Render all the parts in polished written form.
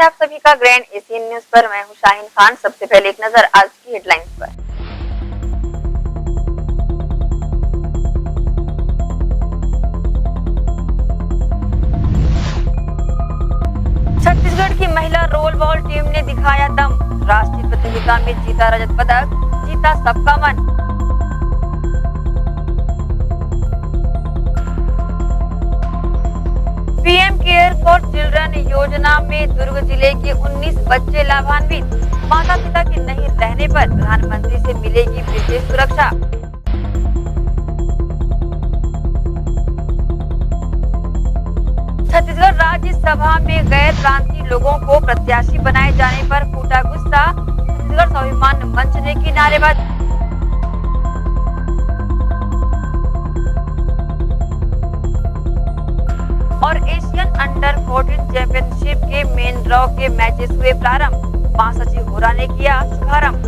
है आप सभी का ग्रैंड एशियन न्यूज पर। मैं हूं शाहीन खान। सबसे पहले एक नजर आज की हेडलाइंस पर। छत्तीसगढ़ की महिला रोल बॉल टीम ने दिखाया दम। राष्ट्रीय प्रतियोगिता में जीता रजत पदक, जीता सबका मन। पीएम केयर फॉर चिल्ड्रन योजना में दुर्ग जिले के 19 बच्चे लाभान्वित। माता पिता के नहीं रहने पर प्रधानमंत्री से मिलेगी विशेष सुरक्षा। छत्तीसगढ़ राज्यसभा में गैर प्रांतीय लोगों को प्रत्याशी बनाए जाने पर फूटा गुस्सा। छत्तीसगढ़ स्वाभिमान मंच ने की नारेबाजी। और एशियन अंडर 14 चैंपियनशिप के मेन ड्रॉ के मैचेस हुए प्रारंभ। महासचिव होरा ने किया शुभारंभ।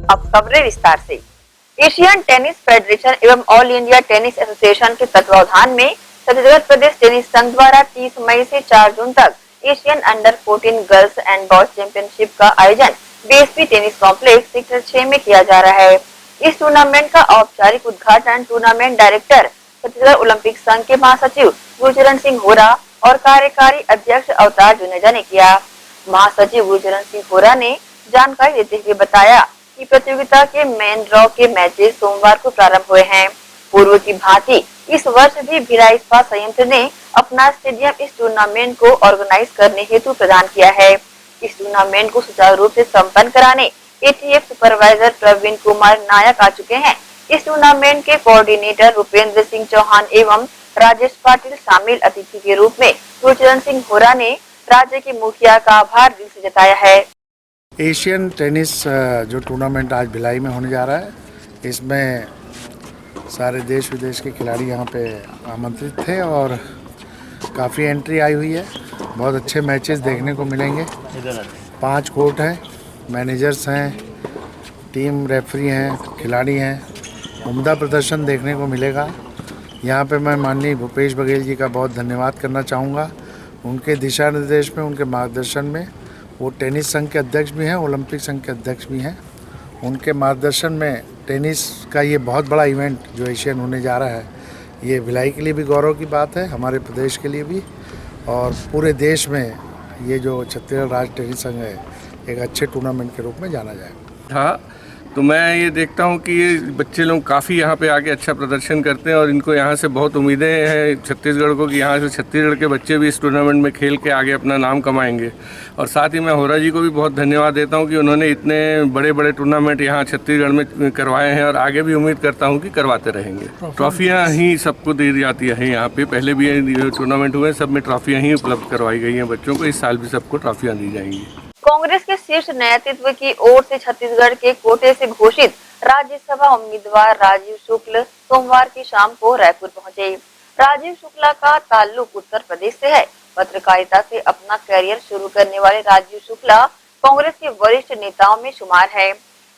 अब खबरें विस्तार से। एशियन टेनिस फेडरेशन एवं ऑल इंडिया टेनिस एसोसिएशन के तत्वावधान में छत्तीसगढ़ प्रदेश टेनिस संघ द्वारा 30 मई से 4 जून तक Asian under 14 girls and boys championship का आयोजन बीएसपी टेनिस कॉम्प्लेक्स सेक्टर 6 में किया जा रहा है। इस टूर्नामेंट का औपचारिक उद्घाटन टूर्नामेंट डायरेक्टर छत्तीसगढ़ ओलंपिक संघ के महासचिव गुरचरण सिंह होरा और कार्यकारी अध्यक्ष अवतार जुनेजा ने किया। महासचिव गुरचरण सिंह होरा ने जानकारी देते हुए बताया कि प्रतियोगिता के मेन ड्रॉ के मैचेस सोमवार को प्रारंभ हुए हैं। पूर्व की भांति इस वर्ष भी भिलाई इस्पात संयंत्र ने अपना स्टेडियम इस टूर्नामेंट को ऑर्गेनाइज करने हेतु प्रदान किया है। इस टूर्नामेंट को सुचारू रूप से संपन्न कराने एटीएफ सुपरवाइजर प्रवीण कुमार नायक आ चुके हैं। इस टूर्नामेंट के कोऑर्डिनेटर रुपेंद्र सिंह चौहान एवं राजेश पाटिल शामिल अतिथि के रूप में गुरचरण सिंह होरा ने राज्य के मुखिया का आभार दिल से जताया है। एशियन टेनिस जो टूर्नामेंट आज भिलाई में होने जा रहा है, इसमें सारे देश विदेश के खिलाड़ी यहाँ पे आमंत्रित थे और काफ़ी एंट्री आई हुई है। बहुत अच्छे मैचेस देखने को मिलेंगे। 5 कोर्ट हैं, मैनेजर्स हैं, टीम रेफरी हैं, खिलाड़ी हैं। उम्दा प्रदर्शन देखने को मिलेगा। यहाँ पे मैं माननीय भूपेश बघेल जी का बहुत धन्यवाद करना चाहूँगा। उनके दिशा निर्देश में, उनके मार्गदर्शन में, वो टेनिस संघ के अध्यक्ष भी हैं, ओलंपिक संघ के अध्यक्ष भी हैं। उनके मार्गदर्शन में टेनिस का ये बहुत बड़ा इवेंट जो एशियन होने जा रहा है, ये भिलाई के लिए भी गौरव की बात है, हमारे प्रदेश के लिए भी, और पूरे देश में ये जो छत्तीसगढ़ राज्य टेनिस संघ है एक अच्छे टूर्नामेंट के रूप में जाना जाएगा। हाँ, तो मैं ये देखता हूँ कि ये बच्चे लोग काफ़ी यहाँ पे आगे अच्छा प्रदर्शन करते हैं और इनको यहाँ से बहुत उम्मीदें हैं छत्तीसगढ़ को कि यहाँ से छत्तीसगढ़ के बच्चे भी इस टूर्नामेंट में खेल के आगे अपना नाम कमाएंगे। और साथ ही मैं होरा जी को भी बहुत धन्यवाद देता हूँ कि उन्होंने इतने बड़े बड़े टूर्नामेंट यहाँ छत्तीसगढ़ में करवाए हैं और आगे भी उम्मीद करता हूँ कि करवाते रहेंगे। ट्रॉफियाँ ही सबको दी जाती है यहाँ पे, पहले भी टूर्नामेंट हुए सब में ट्रॉफियाँ ही उपलब्ध करवाई गई हैं बच्चों को। इस साल भी सबको ट्रॉफियाँ दी जाएंगी। कांग्रेस के शीर्ष नेतृत्व की ओर से छत्तीसगढ़ के कोटे से घोषित राज्यसभा उम्मीदवार राजीव शुक्ल सोमवार की शाम को रायपुर पहुंचे। राजीव शुक्ला का ताल्लुक उत्तर प्रदेश से है। पत्रकारिता से अपना करियर शुरू करने वाले राजीव शुक्ला कांग्रेस के वरिष्ठ नेताओं में शुमार है।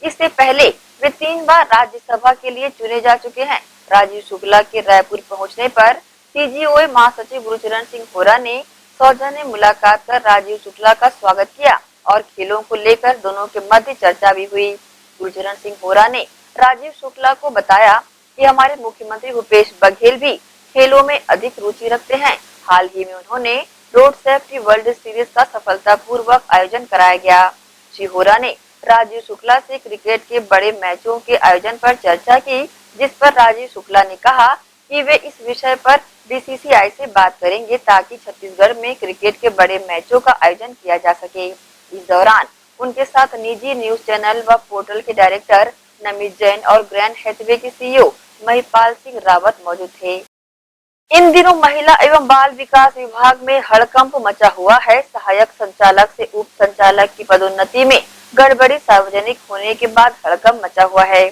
इससे पहले वे 3 बार राज्यसभा के लिए चुने जा चुके हैं। राजीव शुक्ला के रायपुर पहुँचने पर सीजीओए महासचिव गुरचरण सिंह होरा ने सौजन्य मुलाकात कर राजीव शुक्ला का स्वागत किया और खेलों को लेकर दोनों के मध्य चर्चा भी हुई। गुरचरण सिंह होरा ने राजीव शुक्ला को बताया कि हमारे मुख्यमंत्री भूपेश बघेल भी खेलों में अधिक रुचि रखते हैं। हाल ही में उन्होंने रोड सेफ्टी वर्ल्ड सीरीज का सफलतापूर्वक आयोजन कराया गया। श्री होरा ने राजीव शुक्ला से क्रिकेट के बड़े मैचों के आयोजन पर चर्चा की, जिस पर राजीव शुक्ला ने कहा कि वे इस विषय पर बीसीसीआई से बात करेंगे ताकि छत्तीसगढ़ में क्रिकेट के बड़े मैचों का आयोजन किया जा सके। इस दौरान उनके साथ निजी न्यूज चैनल व पोर्टल के डायरेक्टर नमित जैन और ग्रैंड हैथवे के सीईओ महिपाल सिंह रावत मौजूद थे। इन दिनों महिला एवं बाल विकास विभाग में हड़कंप मचा हुआ है। सहायक संचालक से उप संचालक की पदोन्नति में गड़बड़ी सार्वजनिक होने के बाद हड़कंप मचा हुआ है।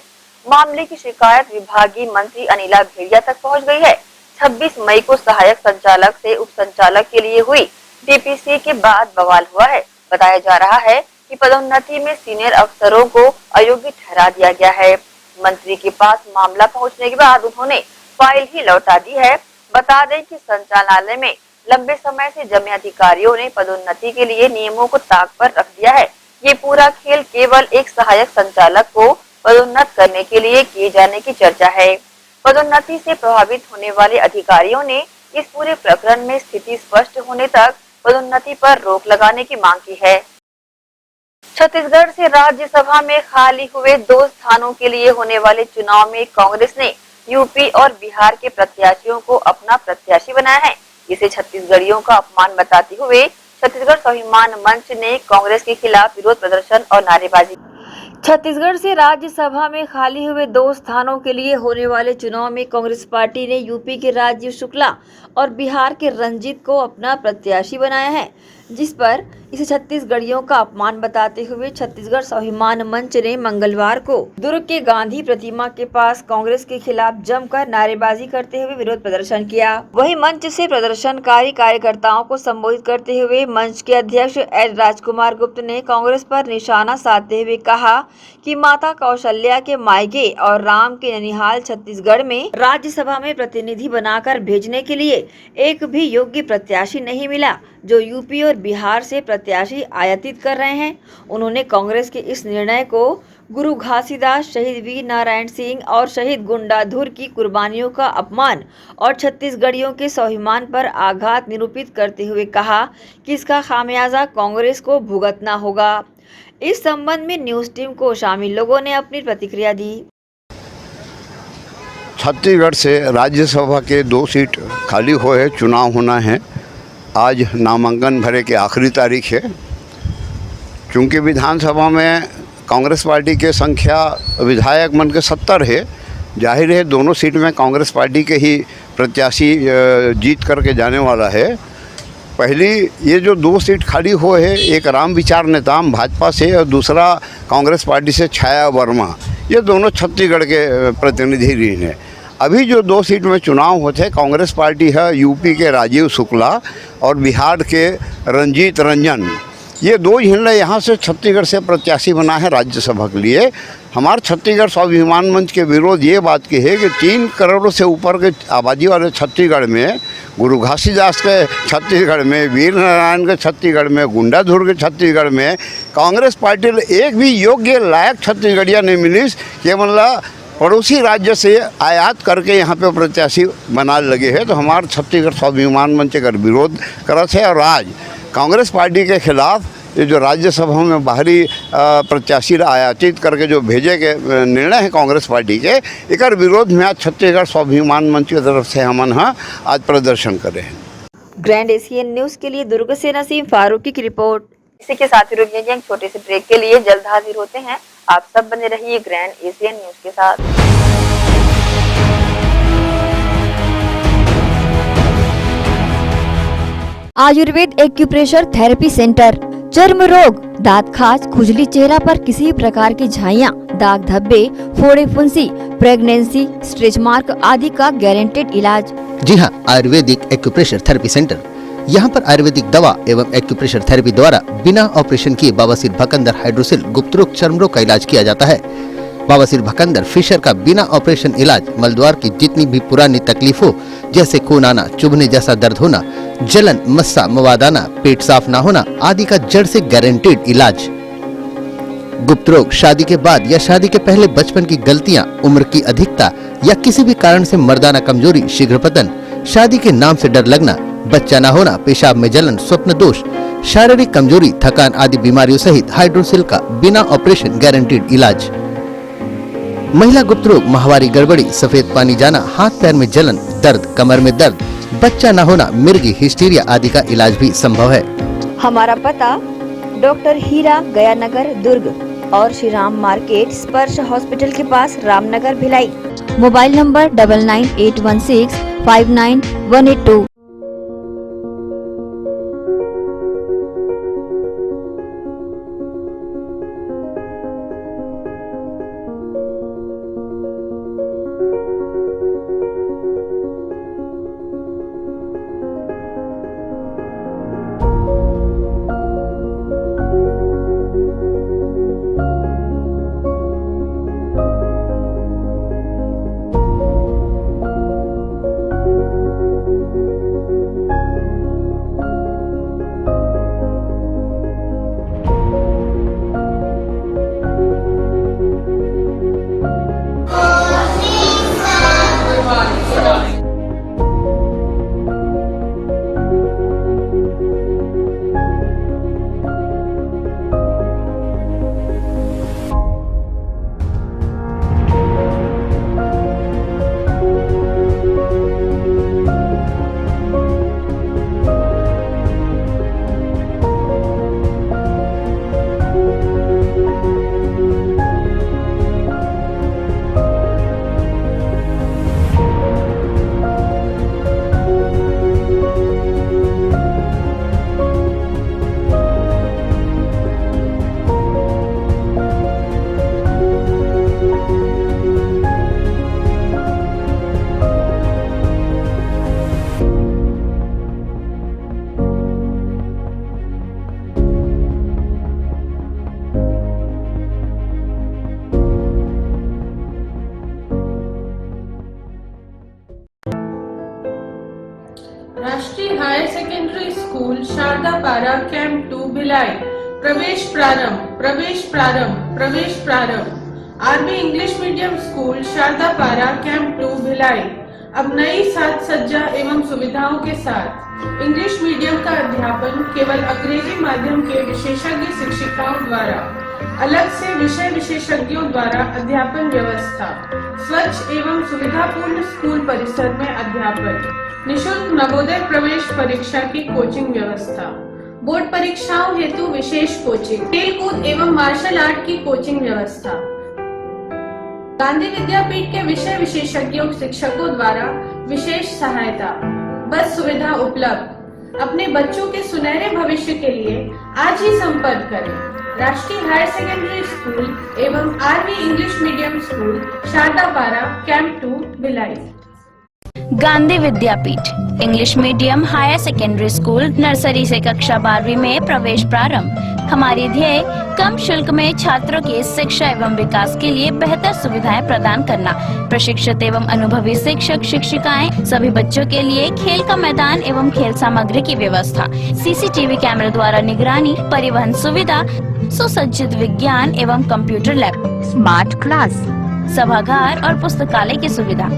मामले की शिकायत विभागीय मंत्री अनिला भेड़िया तक पहुंच गई है। 26 मई को सहायक संचालक से उप संचालक के लिए हुई डीपीसी के बाद बवाल हुआ है। बताया जा रहा है कि पदोन्नति में सीनियर अफसरों को अयोग्य ठहरा दिया गया है। मंत्री के पास मामला पहुंचने के बाद उन्होंने फाइल ही लौटा दी है। बता दें कि संचालनालय में लंबे समय से जमे अधिकारियों ने पदोन्नति के लिए नियमों को ताक पर रख दिया है। ये पूरा खेल केवल एक सहायक संचालक को पदोन्नत करने के लिए किए जाने की चर्चा है। पदोन्नति से प्रभावित होने वाले अधिकारियों ने इस पूरे प्रकरण में स्थिति स्पष्ट होने तक पदोन्नति पर रोक लगाने की मांग की है। छत्तीसगढ़ से राज्यसभा में खाली हुए 2 स्थानों के लिए होने वाले चुनाव में कांग्रेस ने यूपी और बिहार के प्रत्याशियों को अपना प्रत्याशी बनाया है। इसे छत्तीसगढ़ियों का अपमान बताते हुए छत्तीसगढ़ स्वाभिमान मंच ने कांग्रेस के खिलाफ विरोध प्रदर्शन और नारेबाजी। छत्तीसगढ़ से राज्यसभा में खाली हुए 2 स्थानों के लिए होने वाले चुनाव में कांग्रेस पार्टी ने यूपी के राजीव शुक्ला और बिहार के रंजीत को अपना प्रत्याशी बनाया है, जिस पर इसे छत्तीसगढ़ियों का अपमान बताते हुए छत्तीसगढ़ स्वाभिमान मंच ने मंगलवार को दुर्ग के गांधी प्रतिमा के पास कांग्रेस के खिलाफ जमकर नारेबाजी करते हुए विरोध प्रदर्शन किया। वहीं मंच से प्रदर्शनकारी कार्यकर्ताओं को संबोधित करते हुए मंच के अध्यक्ष एल राजकुमार गुप्त ने कांग्रेस पर निशाना साधते हुए कहा कि माता कौशल्या के मायके और राम के ननिहाल छत्तीसगढ़ में राज्यसभा में प्रतिनिधि बनाकर भेजने के लिए एक भी योग्य प्रत्याशी नहीं मिला, जो यूपी और बिहार से प्रत्याशी आयातित कर रहे हैं। उन्होंने कांग्रेस के इस निर्णय को गुरु घासीदास, शहीद वीर नारायण सिंह और शहीद गुंडाधुर की कुर्बानियों का अपमान और छत्तीसगढ़ियों के स्वाभिमान पर आघात निरूपित करते हुए कहा कि इसका खामियाजा कांग्रेस को भुगतना होगा। इस संबंध में न्यूज टीम को शामिल लोगों ने अपनी प्रतिक्रिया दी। छत्तीसगढ़ से राज्यसभा के 2 सीट खाली हुए चुनाव होना है। आज नामांकन भरे की आखिरी तारीख है। चूँकि विधानसभा में कांग्रेस पार्टी के संख्या विधायक मन के 70 है, जाहिर है दोनों सीट में कांग्रेस पार्टी के ही प्रत्याशी जीत करके जाने वाला है। पहली ये जो 2 सीट खाली हुए है, एक राम विचार नेताम भाजपा से और दूसरा कांग्रेस पार्टी से छाया वर्मा, ये दोनों छत्तीसगढ़ के प्रतिनिधि रही हैं। अभी जो 2 सीट में चुनाव होते कांग्रेस पार्टी है यूपी के राजीव शुक्ला और बिहार के रंजीत रंजन, ये 2 झंडे यहाँ से छत्तीसगढ़ से प्रत्याशी बना है राज्यसभा के लिए। हमारे छत्तीसगढ़ स्वाभिमान मंच के विरोध ये बात की है कि 3 करोड़ से ऊपर के आबादी वाले छत्तीसगढ़ में, गुरु घासीदास के छत्तीसगढ़ में, वीर नारायण के छत्तीसगढ़ में, गुंडाधुर के छत्तीसगढ़ में कांग्रेस पार्टी एक भी योग्य लायक छत्तीसगढ़िया नहीं मिली कि मतलब पड़ोसी राज्य से आयात करके यहाँ पे प्रत्याशी बना लगे हैं। तो हमारे छत्तीसगढ़ स्वाभिमान मंच का विरोध करत है और आज कांग्रेस पार्टी के खिलाफ ये जो राज्यसभा में बाहरी प्रत्याशी आयातित करके जो भेजे के निर्णय है कांग्रेस पार्टी के, एक विरोध में आज छत्तीसगढ़ स्वाभिमान मंच की तरफ से हम आज प्रदर्शन करे हैं। ग्रैंड एशियन न्यूज के लिए दुर्ग से नसीम फारूकी की रिपोर्ट। इसी के साथ ही रुकिए एक छोटे से ब्रेक के लिए, जल्द हाजिर होते हैं। आप सब बने रहिए ग्रैंड एशियन न्यूज के साथ। आयुर्वेद एक्यूप्रेशर थेरेपी सेंटर, चर्म रोग, दांत खाज, खुजली, चेहरा पर किसी प्रकार की झाइयाँ, दाग धब्बे, फोड़े फुंसी, प्रेगनेंसी, स्ट्रेच मार्क आदि का गारंटेड इलाज। जी हाँ, आयुर्वेदिक एक्यूप्रेशर थेरेपी सेंटर। यहाँ पर आयुर्वेदिक दवा एवं एक्यूप्रेशर थेरेपी द्वारा बिना ऑपरेशन किए बवासीर, भकंदर, हाइड्रोसिल, गुप्त रोग, चर्म रोग का इलाज किया जाता है। बवासीर, भकंदर, फिशर का बिना ऑपरेशन इलाज, मलद्वार की जितनी भी पुरानी तकलीफ हो, जैसे खून आना, चुभने जैसा दर्द होना, जलन, मस्सा, मवाद आना, पेट साफ ना होना आदि का जड़ से गारंटेड इलाज। गुप्त रोग, शादी के बाद या शादी के पहले बचपन की गलतियां, उम्र की अधिकता या किसी भी कारण से मर्दाना कमजोरी, शीघ्र पतन, शादी के नाम से डर लगना, बच्चा न होना, पेशाब में जलन, स्वप्न दोष, शारीरिक कमजोरी, थकान आदि बीमारियों सहित हाइड्रोसिल का बिना ऑपरेशन गारंटेड इलाज। महिला गुप्त रोग, माहवारी गड़बड़ी, सफेद पानी जाना, हाथ पैर में जलन, दर्द, कमर में दर्द, बच्चा न होना, मिर्गी, हिस्टीरिया आदि का इलाज भी संभव है। हमारा पता डॉक्टर हीरा, गया नगर, दुर्ग और श्री राम मार्केट, स्पर्श हॉस्पिटल के पास, Ramnagar, Bhilai. Mobile number 9981659182। School Sharda Para camp 2 Bhilai. प्रवेश प्रारंभ प्रवेश प्रारंभ प्रवेश प्रारंभ। RB English medium school Sharda Para camp 2 Bhilai अब नई साज सज्जा एवं सुविधाओं के साथ इंग्लिश मीडियम का अध्यापन केवल अंग्रेजी माध्यम के विशेषज्ञ शिक्षिकाओं द्वारा, अलग से विषय विशेषज्ञों द्वारा अध्यापन व्यवस्था, स्वच्छ एवं सुविधापूर्ण स्कूल परिसर में अध्यापन, निशुल्क नवोदय प्रवेश परीक्षा की कोचिंग व्यवस्था, बोर्ड परीक्षाओं हेतु विशेष कोचिंग, खेलकूद एवं मार्शल आर्ट की कोचिंग व्यवस्था, गांधी विद्यापीठ के विषय विशेषज्ञों शिक्षकों द्वारा विशेष सहायता, बस सुविधा उपलब्ध। अपने बच्चों के सुनहरे भविष्य के लिए आज ही संपर्क करें राष्ट्रीय हायर सेकेंडरी स्कूल एवं RV English medium school Sharda Para camp 2 Bhilai. Gandhi Vidyapeeth English medium higher secondary school nursery से कक्षा 12वीं में प्रवेश प्रारंभ। हमारी ध्येय कम शुल्क में छात्रों की शिक्षा एवं विकास के लिए बेहतर सुविधाएं प्रदान करना। प्रशिक्षित एवं अनुभवी शिक्षक शिक्षिकाएं, सभी बच्चों के लिए खेल का मैदान एवं खेल सामग्री की व्यवस्था, सीसीटीवी कैमरे द्वारा निगरानी, परिवहन सुविधा, सुसज्जित विज्ञान एवं कंप्यूटर लैब, स्मार्ट क्लास, सभागार और पुस्तकालय की सुविधा,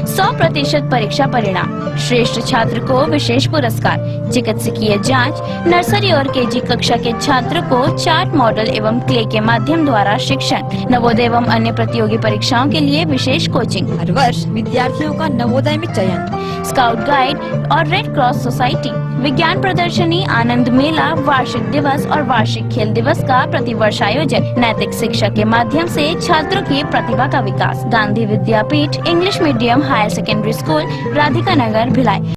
100% परीक्षा परिणाम, श्रेष्ठ छात्र को विशेष पुरस्कार, चिकित्सकीय जांच, नर्सरी और केजी कक्षा के छात्र को चार्ट मॉडल एवं क्ले के माध्यम द्वारा शिक्षण, नवोदय एवं अन्य प्रतियोगी परीक्षाओं के लिए विशेष कोचिंग, हर वर्ष विद्यार्थियों का नवोदय में चयन, स्काउट गाइड और रेड क्रॉस सोसाइटी, विज्ञान प्रदर्शनी, आनंद मेला, वार्षिक दिवस और वार्षिक खेल दिवस का प्रतिवर्ष आयोजन, नैतिक शिक्षा के माध्यम से छात्रों की प्रतिभा का विकास। Gandhi Vidyapeeth English medium higher secondary school Radhika Nagar Bhilai.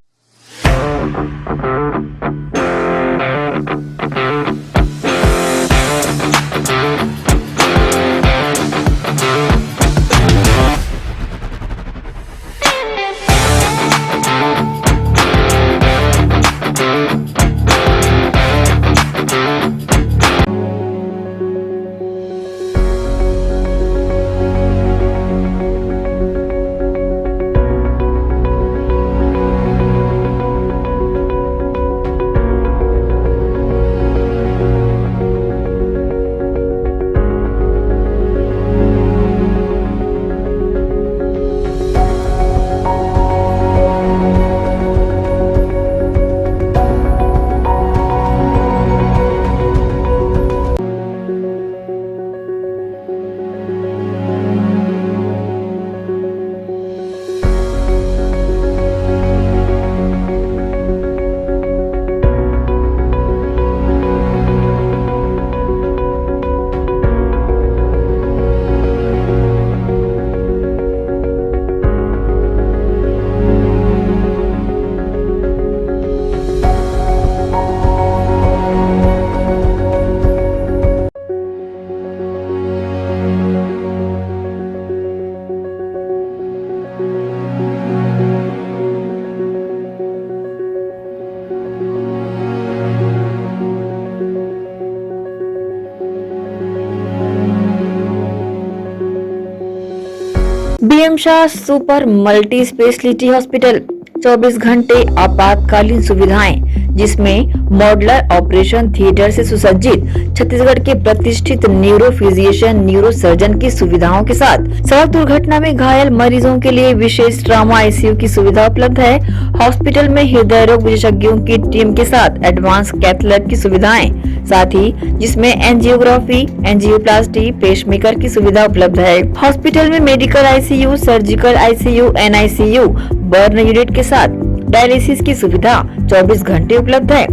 BM Shah super multi speciality hospital 24 घंटे आपातकालीन सुविधाएं, जिसमें मॉडुलर ऑपरेशन थिएटर से सुसज्जित छत्तीसगढ़ के प्रतिष्ठित न्यूरो फिजिशियन न्यूरो सर्जन की सुविधाओं के साथ सड़क दुर्घटना में घायल मरीजों के लिए विशेष ट्रॉमा आईसीयू की सुविधा उपलब्ध है। हॉस्पिटल में हृदय रोग विशेषज्ञों की टीम के साथ एडवांस कैथ लैब की सुविधाएं, साथ ही जिसमें एंजियोग्राफी, एंजियोप्लास्टी, पेसमेकर की सुविधा उपलब्ध है। हॉस्पिटल में medical ICU, surgical ICU, NICU, burn unit के साथ डायलिसिस की सुविधा 24 घंटे उपलब्ध है।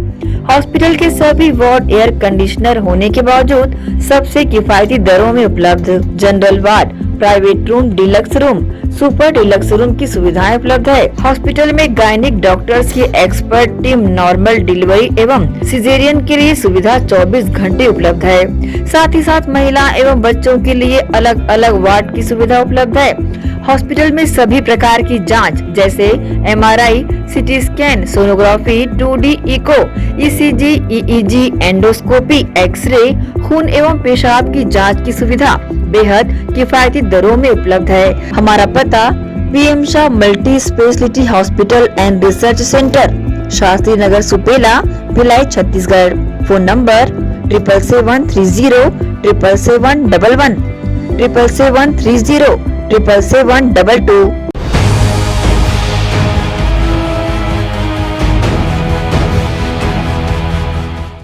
हॉस्पिटल के सभी वार्ड एयर कंडीशनर होने के बावजूद सबसे किफायती दरों में उपलब्ध। General ward, private room, deluxe room, super deluxe room की सुविधाएं उपलब्ध है। हॉस्पिटल में गायनिक डॉक्टर्स की एक्सपर्ट टीम नॉर्मल डिलीवरी एवं सिजेरियन के लिए सुविधा 24 घंटे उपलब्ध है। साथ ही साथ महिला एवं बच्चों के लिए अलग अलग वार्ड की सुविधा उपलब्ध है। हॉस्पिटल में सभी प्रकार की जांच जैसे MRI, CT scan, sonography, 2D echo, ECG, EEG, endoscopy, X ray, खून एवं पेशाब की जांच की सुविधा बेहद किफायती दरों में उपलब्ध है। हमारा पता BM Shah multi speciality hospital and research centre, Shastri Nagar Supela, Bhilai, Chhattisgarh. Phone number 7730777111, 77307772।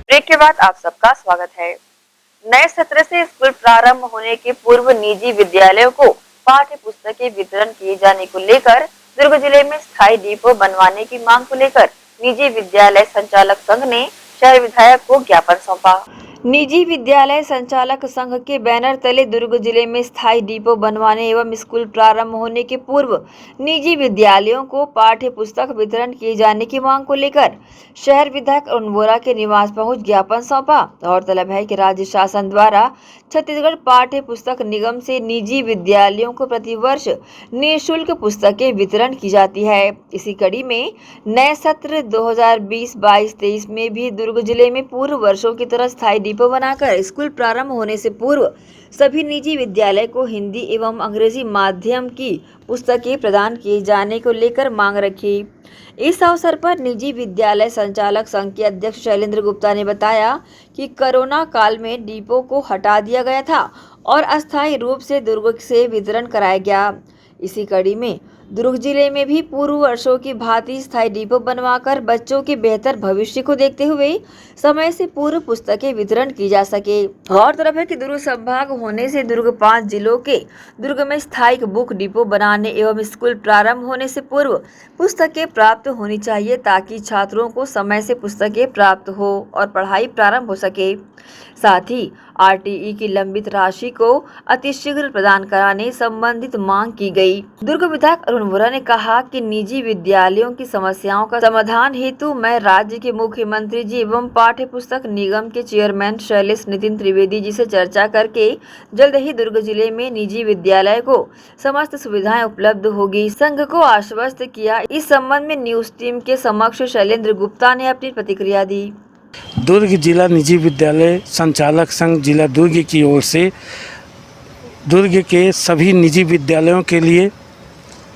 Break के बाद आप सबका स्वागत है। नए सत्र से स्कूल प्रारंभ होने के पूर्व निजी विद्यालयों को पाठ्य पुस्तकें वितरण किए जाने को लेकर दुर्ग जिले में स्थायी डिपो बनवाने की मांग को लेकर निजी विद्यालय संचालक संघ ने शहर विधायक को ज्ञापन सौंपा। निजी विद्यालय संचालक संघ के बैनर तले दुर्ग जिले में स्थायी डिपो बनवाने एवं स्कूल प्रारंभ होने के पूर्व निजी विद्यालयों को पाठ्य पुस्तक वितरण किए जाने की मांग को लेकर शहर विधायक अरुण वोरा के निवास पहुंच ज्ञापन सौंपा। गौरतलब है कि राज्य शासन द्वारा छत्तीसगढ़ पाठ्य पुस्तक निगम से निजी विद्यालयों को प्रतिवर्ष निःशुल्क पुस्तकें वितरण की जाती है। इसी कड़ी में नए सत्र 2020-22-23 में भी दुर्ग जिले में पूर्व वर्षों की तरह स्थायी डिपो बनाकर स्कूल प्रारंभ होने से पूर्व सभी निजी विद्यालय को हिंदी एवं अंग्रेजी माध्यम की पुस्तकें प्रदान किए जाने को लेकर मांग रखी। इस अवसर पर निजी विद्यालय संचालक संघ के अध्यक्ष शैलेंद्र गुप्ता ने बताया कि कोरोना काल में डिपो को हटा दिया गया था और अस्थायी रूप से दुर्ग से वितरण कराया गया। इसी कड़ी में दुर्ग जिले में भी पूर्व वर्षों की भांति स्थायी डिपो बनवाकर बच्चों के बेहतर भविष्य को देखते हुए समय से पूर्व पुस्तकें वितरण की जा सके। गौरतलब है कि दुर्ग संभाग होने से दुर्ग 5 जिलों के दुर्ग में स्थायी बुक डिपो बनाने एवं स्कूल प्रारंभ होने से पूर्व पुस्तकें प्राप्त होनी चाहिए ताकि छात्रों को समय से पुस्तकें प्राप्त हो और पढ़ाई प्रारंभ हो सके। साथ ही आरटीई की लंबित राशि को अतिशीघ्र प्रदान कराने संबंधित मांग की गई। दुर्ग विधायक अरुण वोरा ने कहा कि निजी विद्यालयों की समस्याओं का समाधान हेतु मैं राज्य के मुख्यमंत्री जी एवं पाठ्य पुस्तक निगम के चेयरमैन शैलेश नितिन त्रिवेदी जी से चर्चा करके जल्द ही दुर्ग जिले में निजी विद्यालय को समस्त सुविधाएं उपलब्ध होगी। संघ को आश्वस्त किया। इस संबंध में न्यूज टीम के समक्ष शैलेंद्र गुप्ता ने अपनी प्रतिक्रिया दी। दुर्ग जिला निजी विद्यालय संचालक संघ जिला दुर्ग की ओर से दुर्ग के सभी निजी विद्यालयों के लिए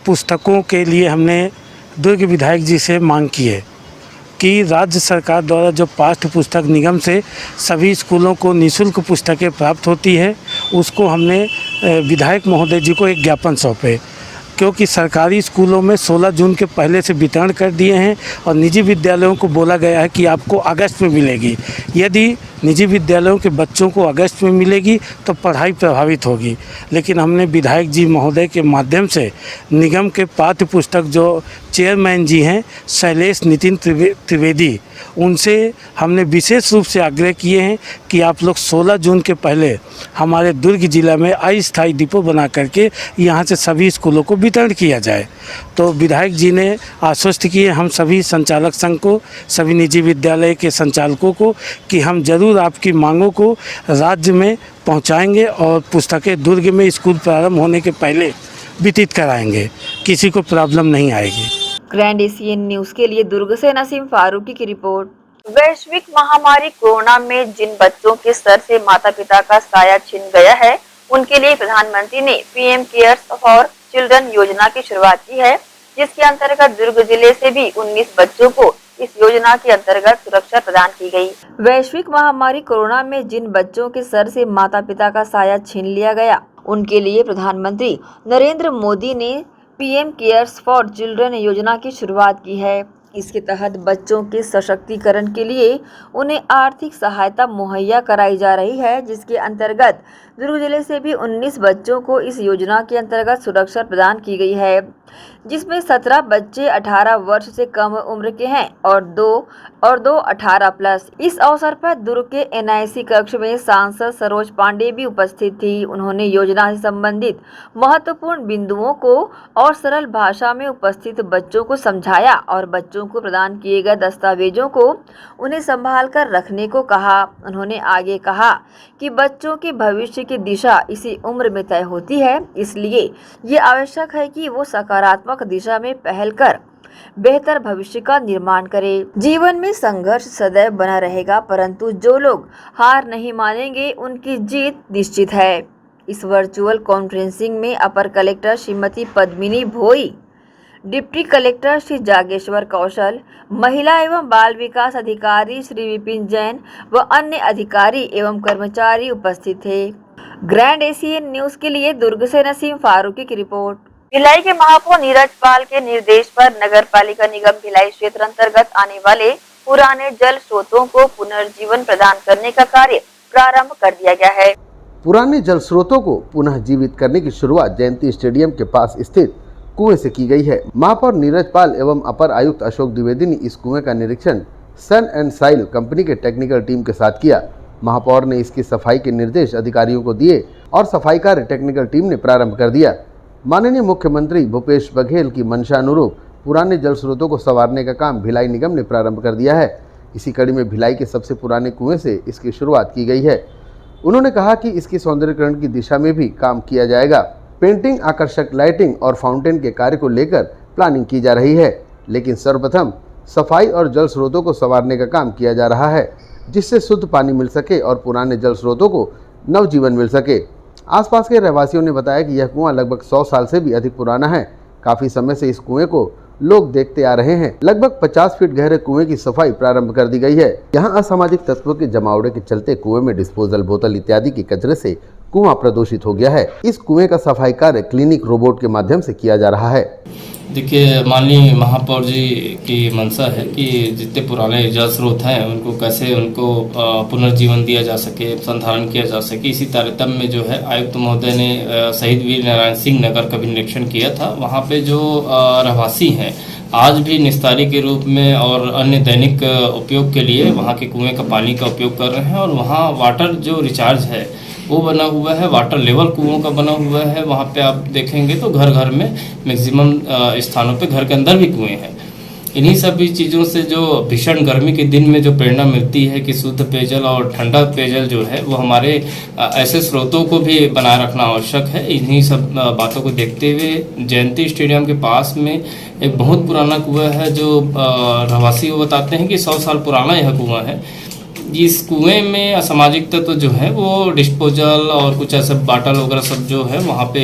पुस्तकों के लिए हमने दुर्ग विधायक जी से मांग की है कि राज्य सरकार द्वारा जो पाठ्य पुस्तक निगम से सभी स्कूलों को निःशुल्क पुस्तकें प्राप्त होती है उसको हमने विधायक महोदय जी को एक ज्ञापन सौंपे, क्योंकि सरकारी स्कूलों में 16 जून के पहले से वितरण कर दिए हैं और निजी विद्यालयों को बोला गया है कि आपको अगस्त में मिलेगी। यदि निजी विद्यालयों के बच्चों को अगस्त में मिलेगी तो पढ़ाई प्रभावित होगी। लेकिन हमने विधायक जी महोदय के माध्यम से निगम के पाठ्य पुस्तक जो चेयरमैन जी हैं शैलेश नितिन त्रिवेदी, उनसे हमने विशेष रूप से आग्रह किए हैं कि आप लोग 16 जून के पहले हमारे दुर्ग जिला में अस्थायी डिपो बना करके यहाँ से सभी स्कूलों को वितरण किया जाए। तो विधायक जी ने आश्वस्त किए हम सभी संचालक संघ को, सभी निजी विद्यालय के संचालकों को कि हम जरूर आपकी मांगों को राज्य में पहुँचाएँगे और पुस्तकें दुर्ग में स्कूल प्रारंभ होने के पहले वितरित कराएँगे, किसी को प्रॉब्लम नहीं आएगी। ग्रैंड एशियन न्यूज के लिए दुर्ग से नसीम फारूकी की रिपोर्ट। वैश्विक महामारी कोरोना में जिन बच्चों के सर से माता पिता का साया छिन गया है उनके लिए प्रधानमंत्री ने पीएम केयर्स फॉर चिल्ड्रन योजना की शुरुआत की है, जिसके अंतर्गत दुर्ग जिले से भी 19 बच्चों को इस योजना के अंतर्गत सुरक्षा प्रदान की गई। वैश्विक महामारी कोरोना में जिन बच्चों के सर से माता पिता का साया छीन लिया गया उनके लिए प्रधानमंत्री नरेंद्र मोदी ने पीएम केयर्स फॉर चिल्ड्रन योजना की शुरुआत की है। इसके तहत बच्चों के सशक्तिकरण के लिए उन्हें आर्थिक सहायता मुहैया कराई जा रही है, जिसके अंतर्गत दुर्ग जिले से भी 19 बच्चों को इस योजना के अंतर्गत सुरक्षा प्रदान की गई है, जिसमें 17 बच्चे 18 वर्ष से कम उम्र के हैं और दो 18 प्लस। इस अवसर पर दुर्ग के एनआईसी कक्ष में सांसद सरोज पांडे भी उपस्थित थी। उन्होंने योजना से संबंधित महत्वपूर्ण बिंदुओं को और सरल भाषा में उपस्थित बच्चों को समझाया और बच्चों को प्रदान किए गए दस्तावेजों को उन्हें संभाल कर रखने को कहा। उन्होंने आगे कहा कि बच्चों के भविष्य की दिशा इसी उम्र में तय होती है, इसलिए ये आवश्यक है कि वो सकारात्मक दिशा में पहल कर बेहतर भविष्य का निर्माण करें। जीवन में संघर्ष सदैव बना रहेगा, परंतु जो लोग हार नहीं मानेंगे उनकी जीत निश्चित है। इस वर्चुअल कॉन्फ्रेंसिंग में अपर कलेक्टर श्रीमती पद्मिनी भोई, डिप्टी कलेक्टर श्री जागेश्वर कौशल, महिला एवं बाल विकास अधिकारी श्री विपिन जैन व अन्य अधिकारी एवं कर्मचारी उपस्थित थे। ग्रैंड एशियन न्यूज के लिए दुर्ग से नसीम फारूकी की रिपोर्ट। भिलाई के महापौर नीरज पाल के निर्देश पर नगर पालिका निगम भिलाई क्षेत्र अंतर्गत आने वाले पुराने जल स्रोतों को पुनर्जीवन प्रदान करने का कार्य प्रारंभ कर दिया गया है। पुराने जल स्रोतों को पुनः जीवित करने की शुरुआत जयंती स्टेडियम के पास स्थित कुएं से की गई है। महापौर नीरज पाल एवं अपर आयुक्त अशोक द्विवेदी ने इस कुएं का निरीक्षण सन एंड साइल कंपनी के टेक्निकल टीम के साथ किया। महापौर ने इसकी सफाई के निर्देश अधिकारियों को दिए और सफाई कार्य टेक्निकल टीम ने प्रारंभ कर दिया। माननीय मुख्यमंत्री भूपेश बघेल की मंशा अनुरूप पुराने जल स्रोतों को संवारने का काम भिलाई निगम ने प्रारंभ कर दिया है। इसी कड़ी में भिलाई के सबसे पुराने कुएं से इसकी शुरुआत की गई है। उन्होंने कहा कि इसकी सौंदर्यीकरण की दिशा में भी काम किया जाएगा। पेंटिंग, आकर्षक लाइटिंग और फाउंटेन के कार्य को लेकर प्लानिंग की जा रही है, लेकिन सर्वप्रथम सफाई और जल स्रोतों को संवारने का काम किया जा रहा है, जिससे शुद्ध पानी मिल सके और पुराने जल स्रोतों को नवजीवन मिल सके। आसपास के रहवासियों ने बताया कि यह कुआं लगभग 100 साल से भी अधिक पुराना है। काफी समय से इस कुएं को लोग देखते आ रहे हैं। लगभग 50 फीट गहरे कुएं की सफाई प्रारंभ कर दी गई है। यहाँ असामाजिक तत्वों के जमावड़े के चलते कुएं में डिस्पोजल बोतल इत्यादि के कचरे से कुआं प्रदूषित हो गया है। इस कुएं का सफाई कार्य क्लिनिक रोबोट के माध्यम से किया जा रहा है। देखिए, माननीय महापौर जी की मंशा है कि जितने पुराने जल स्रोत हैं उनको कैसे पुनर्जीवन दिया जा सके, संधारण किया जा सके। इसी तारतम्य में जो है आयुक्त महोदय ने शहीद वीर नारायण सिंह नगर का भी निरीक्षण किया था। वहाँ पे जो रहवासी हैं आज भी निस्तारी के रूप में और अन्य दैनिक उपयोग के लिए वहाँ के कुएँ का पानी का उपयोग कर रहे हैं और वहाँ वाटर जो रिचार्ज है वो बना हुआ है, वाटर लेवल कुओं का बना हुआ है। वहाँ पे आप देखेंगे तो घर घर में मैक्सिमम स्थानों पे घर के अंदर भी कुएं हैं। इन्हीं सभी चीज़ों से जो भीषण गर्मी के दिन में जो प्रेरणा मिलती है कि शुद्ध पेयजल और ठंडा पेयजल जो है वो हमारे ऐसे स्रोतों को भी बनाए रखना आवश्यक है। इन्हीं सब बातों को देखते हुए जयंती स्टेडियम के पास में एक बहुत पुराना कुआं है जो रहवासी वो बताते हैं कि 100 साल पुराना यह कुआं है। इस कुएं में असामाजिक तत्व जो है वो डिस्पोजल और कुछ ऐसे बाटल वगैरह सब जो है वहाँ पे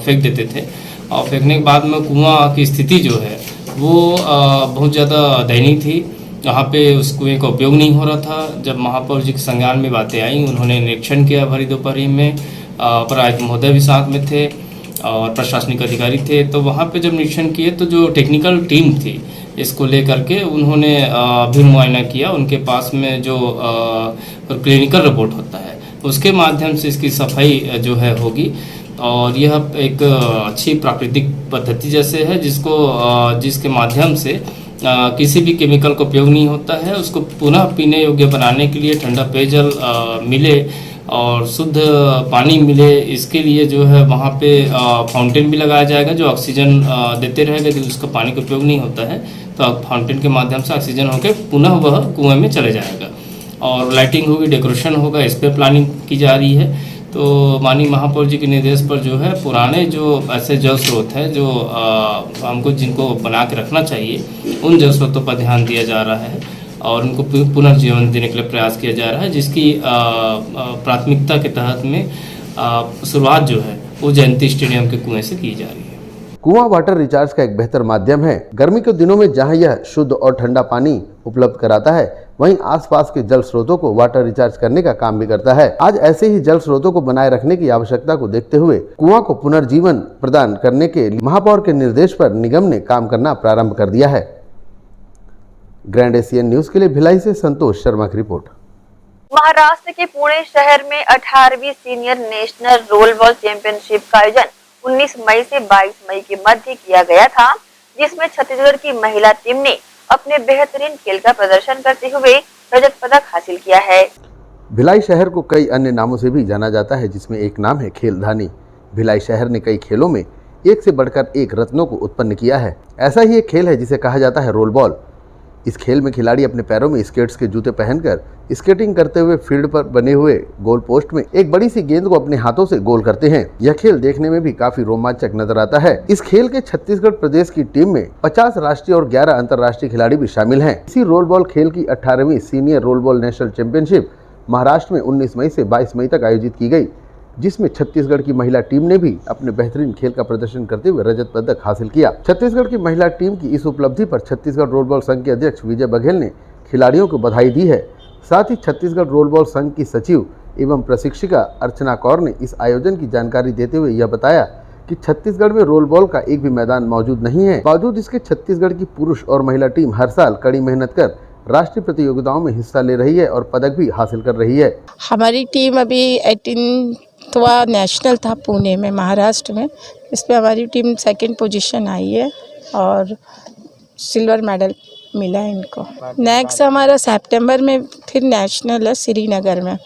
फेंक देते थे और फेंकने के बाद में कुआं की स्थिति जो है वो बहुत ज़्यादा दयनीय थी। यहाँ पे उस कुएं का उपयोग नहीं हो रहा था। जब महापौर जी के संज्ञान में बातें आई, उन्होंने निरीक्षण किया भरी दोपहरी में, अपर आयुक्त महोदय भी साथ में थे और प्रशासनिक अधिकारी थे। तो वहाँ पे जब निरीक्षण किए तो जो टेक्निकल टीम थी इसको लेकर के उन्होंने भी मुआयना किया। उनके पास में जो क्लिनिकल रिपोर्ट होता है उसके माध्यम से इसकी सफाई जो है होगी और यह एक अच्छी प्राकृतिक पद्धति जैसे है जिसके माध्यम से किसी भी केमिकल का उपयोग नहीं होता है। उसको पुनः पीने योग्य बनाने के लिए ठंडा पेयजल मिले और शुद्ध पानी मिले, इसके लिए जो है वहाँ पे फाउंटेन भी लगाया जाएगा जो ऑक्सीजन देते रहेगा। यदि उसका पानी का उपयोग नहीं होता है तो फाउंटेन के माध्यम से ऑक्सीजन होकर पुनः वह कुएं में चले जाएगा और लाइटिंग होगी, डेकोरेशन होगा, इस पर प्लानिंग की जा रही है। तो माननीय महापौर जी के निर्देश पर जो है पुराने जो ऐसे जल स्रोत हैं जो हमको जिनको बना के रखना चाहिए उन जल स्रोतों पर ध्यान दिया जा रहा है और उनको पुनर्जीवन देने के लिए प्रयास किया जा रहा है, जिसकी प्राथमिकता के तहत में शुरुआत जो है वो जयंती स्टेडियम के कुएं से की जा रही है। कुआं वाटर रिचार्ज का एक बेहतर माध्यम है। गर्मी के दिनों में जहां यह शुद्ध और ठंडा पानी उपलब्ध कराता है, वहीं आसपास के जल स्रोतों को वाटर रिचार्ज करने का काम भी करता है। आज ऐसे ही जल स्रोतों को बनाए रखने की आवश्यकता को देखते हुए कुआं को पुनर्जीवन प्रदान करने के महापौर के निर्देश पर निगम ने काम करना प्रारंभ कर दिया है। ग्रैंड एशियन न्यूज के लिए भिलाई से संतोष शर्मा की रिपोर्ट। महाराष्ट्र के पुणे शहर में 18वीं senior national roll ball championship का आयोजन 19 मई से 22 मई के मध्य किया गया था, जिसमें छत्तीसगढ़ की महिला टीम ने अपने बेहतरीन खेल का प्रदर्शन करते हुए रजत पदक हासिल किया है। भिलाई शहर को कई अन्य नामों से भी जाना जाता है, जिसमें एक नाम है खेलधानी। भिलाई शहर ने कई खेलों में एक से बढ़कर एक रत्नों को उत्पन्न किया है। ऐसा ही एक खेल है जिसे कहा जाता है रोल बॉल। इस खेल में खिलाड़ी अपने पैरों में स्केट्स के जूते पहनकर स्केटिंग करते हुए फील्ड पर बने हुए गोल पोस्ट में एक बड़ी सी गेंद को अपने हाथों से गोल करते हैं। यह खेल देखने में भी काफी रोमांचक नजर आता है। इस खेल के छत्तीसगढ़ प्रदेश की टीम में 50 राष्ट्रीय और 11 अंतर्राष्ट्रीय खिलाड़ी भी शामिल हैं। इसी रोल बॉल खेल की 18वीं senior roll ball national championship Maharashtra में 19 मई से 22 मई तक आयोजित की गई। जिसमें छत्तीसगढ़ की महिला टीम ने भी अपने बेहतरीन खेल का प्रदर्शन करते हुए रजत पदक हासिल किया। छत्तीसगढ़ की महिला टीम की इस उपलब्धि पर छत्तीसगढ़ रोलबॉल संघ के अध्यक्ष विजय बघेल ने खिलाड़ियों को बधाई दी है। साथ ही छत्तीसगढ़ रोलबॉल संघ की सचिव एवं प्रशिक्षिका अर्चना कौर ने इस आयोजन की जानकारी देते हुए यह बताया कि छत्तीसगढ़ में रोल बॉल का एक भी मैदान मौजूद नहीं है। बावजूद इसके छत्तीसगढ़ की पुरुष और महिला टीम हर साल कड़ी मेहनत कर राष्ट्रीय प्रतियोगिताओं में हिस्सा ले रही है और पदक भी हासिल कर रही है। हमारी टीम अभी 18वां नेशनल था पुणे में, महाराष्ट्र में। इसमें हमारी टीम 2nd पोजीशन आई है और सिल्वर मेडल मिला है इनको। नेक्स्ट हमारा सितंबर में फिर नेशनल है श्रीनगर में।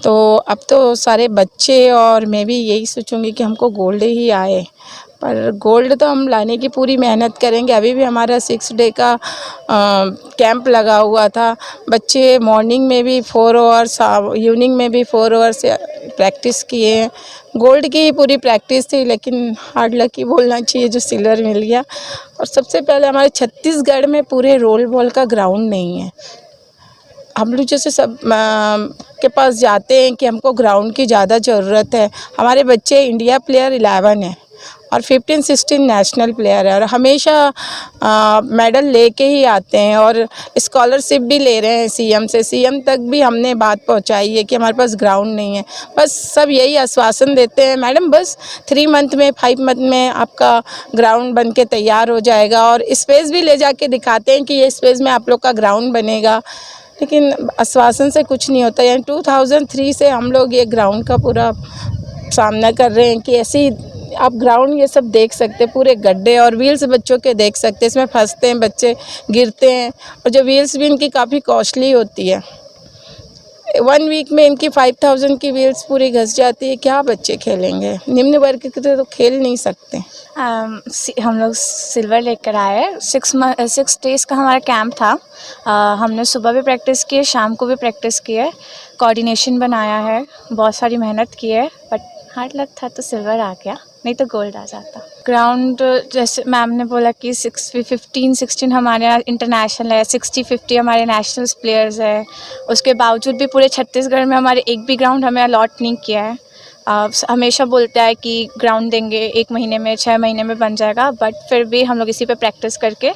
तो अब तो सारे बच्चे और मैं भी यही सोचूंगी कि हमको गोल्ड ही आए, पर गोल्ड तो हम लाने की पूरी मेहनत करेंगे। अभी भी हमारा 6 डे का कैंप लगा हुआ था। बच्चे मॉर्निंग में भी 4 आवर्स, इवनिंग में भी 4 आवर्स प्रैक्टिस किए। गोल्ड की पूरी प्रैक्टिस थी, लेकिन हार्ड लकी बोलना चाहिए जो सिल्वर मिल गया। और सबसे पहले हमारे छत्तीसगढ़ में पूरे रोल बॉल का ग्राउंड नहीं है। हम लोग जैसे सब के पास जाते हैं कि हमको ग्राउंड की ज़्यादा ज़रूरत है। हमारे बच्चे इंडिया प्लेयर 11 हैं और 15-16 नेशनल प्लेयर है और हमेशा मेडल लेके ही आते हैं और स्कॉलरशिप भी ले रहे हैं सीएम से। सीएम तक भी हमने बात पहुंचाई है कि हमारे पास ग्राउंड नहीं है। बस सब यही आश्वासन देते हैं, मैडम बस 3 मंथ में 5 मंथ में आपका ग्राउंड बन के तैयार हो जाएगा, और स्पेस भी ले जाके दिखाते हैं कि ये स्पेस में आप लोग का ग्राउंड बनेगा। लेकिन आश्वासन से कुछ नहीं होता। यानी 2003 से हम लोग ये ग्राउंड का पूरा सामना कर रहे हैं कि ऐसी आप ग्राउंड ये सब देख सकते हैं, पूरे गड्ढे और व्हील्स बच्चों के देख सकते हैं। इसमें फंसते हैं बच्चे, गिरते हैं, और जो व्हील्स भी इनकी काफ़ी कॉस्टली होती है। 1 वीक में इनकी 5000 की व्हील्स पूरी घस जाती है। क्या बच्चे खेलेंगे? निम्न वर्ग के तो खेल नहीं सकते। हम लोग सिल्वर लेकर आए। 6 डेज़ का हमारा कैंप था। हमने सुबह भी प्रैक्टिस की है, शाम को भी प्रैक्टिस की है, कोऑर्डिनेशन बनाया है, बहुत सारी मेहनत की है, बट हार्ड लक था तो सिल्वर आ गया, नहीं तो गोल्ड आ जाता। ग्राउंड जैसे मैम ने बोला कि 15-16 हमारे यहाँ इंटरनेशनल है, 60-50 हमारे नेशनल प्लेयर्स है। उसके बावजूद भी पूरे छत्तीसगढ़ में हमारे एक भी ग्राउंड हमें अलॉट नहीं किया है। हमेशा बोलता है कि ग्राउंड देंगे 1 महीने में, 6 महीने में बन जाएगा, बट फिर भी हम लोग इसी पे प्रैक्टिस करके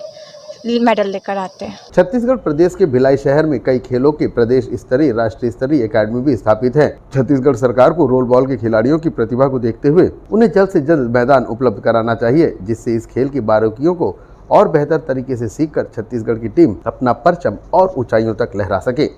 मेडल लेकर आते हैं। छत्तीसगढ़ प्रदेश के भिलाई शहर में कई खेलों के प्रदेश स्तरीय, राष्ट्रीय स्तरीय एकेडमी भी स्थापित है। छत्तीसगढ़ सरकार को रोल बॉल के खिलाड़ियों की प्रतिभा को देखते हुए उन्हें जल्द से जल्द मैदान उपलब्ध कराना चाहिए, जिससे इस खेल की बारीकियों को और बेहतर तरीके से सीखकर छत्तीसगढ़ की टीम अपना परचम और ऊंचाइयों तक लहरा सके।